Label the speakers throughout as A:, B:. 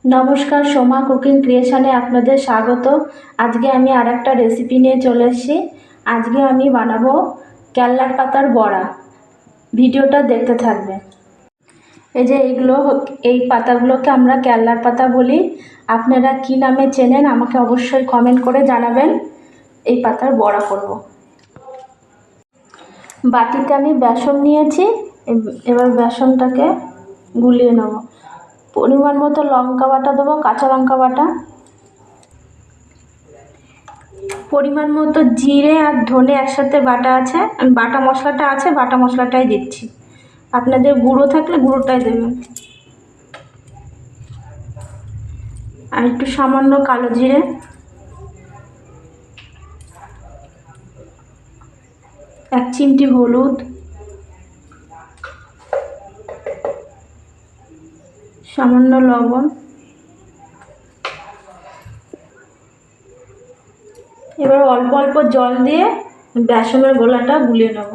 A: নমস্কার, সোমা কুকিং ক্রিয়েশনে আপনাদের স্বাগত। আজকে আমি আরেকটা রেসিপি নিয়ে চলে এসেছি। আজকে আমি বানাবো কেল্লার পাতার বড়া। ভিডিওটা দেখতে থাকবে। এই যে এই পাতাগুলোকে আমরা কেল্লার পাতা বলি। আপনারা কি নামে চেনেন আমাকে অবশ্যই কমেন্ট করে জানাবেন। এই পাতার বড়া করব। বাটিতে আমি বেসন নিয়েছি, এবার বেসনটাকে গুলিয়ে নেব। পরিমাণ মতো লঙ্কা বাটা দেবো, কাঁচা লঙ্কা বাটা, পরিমাণ মতো জিরে আর ধনে একসাথে বাটা আছে, আমি বাটা মশলাটা আছে, বাটা মশলাটাই দিচ্ছি। আপনাদের গুঁড়ো থাকলে গুঁড়োটাই দেবেন। আর একটু সামান্য কালো জিরে, এক চিমটি হলুদ, সামান্য লবণ। এবার অল্প অল্প জল দিয়ে বেসনের গোলাটা গুলিয়ে নেব,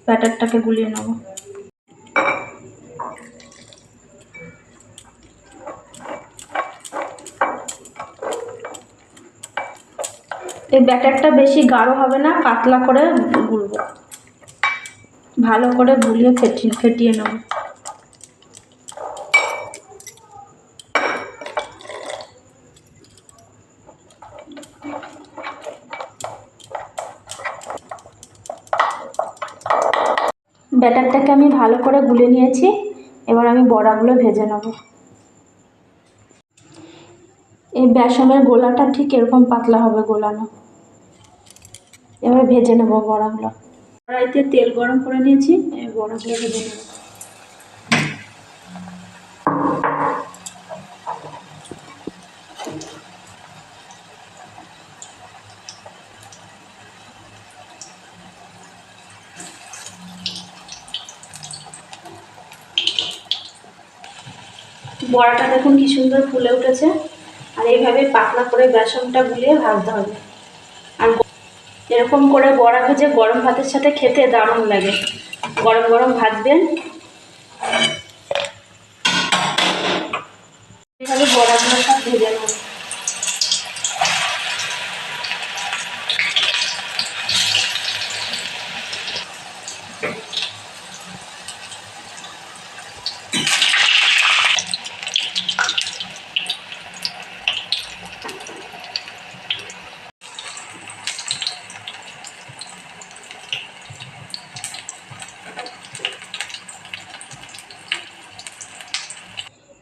A: ব্যাটারটাকে গুলিয়ে নেব। এই ব্যাটারটা বেশি গাঢ় হবে না, পাতলা করে গুলব। ভালো করে গুলিয়ে ফেটিয়ে নেব। ব্যাটারটাকে আমি ভালো করে গুলে নিয়েছি। এবার আমি বড়াগুলো ভেজে নেব। এই বেসনের গোলাটা ঠিক এরকম পাতলা হবে গোলানো। এবার ভেজে নেব বড়াগুলো। কড়াইতে তেল গরম করে নিয়েছি, বড়াগুলো ভেজে নেব। বড়াটা দেখুন কি সুন্দর ফুলে উঠেছে। আর এইভাবে পাতলা করে বেসনটা গুলিয়ে ভাজতে হবে। আর এরকম করে বড়া ভেজে গরম ভাতের সাথে খেতে দারুণ লাগে। গরম গরম ভাজবেন। এইভাবে বড়াগুলো সব ভেজে নেব।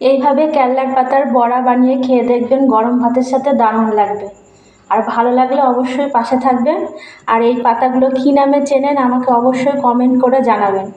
A: এইভাবে কেল্লার পাতার বড়া বানিয়ে খেয়ে দেখবেন, গরম ভাতের সাথে দারুণ লাগবে। আর ভালো লাগলে অবশ্যই পাশে থাকবেন। আর এই পাতাগুলো কী নামে চেনেন আমাকে অবশ্যই কমেন্ট করে জানাবেন।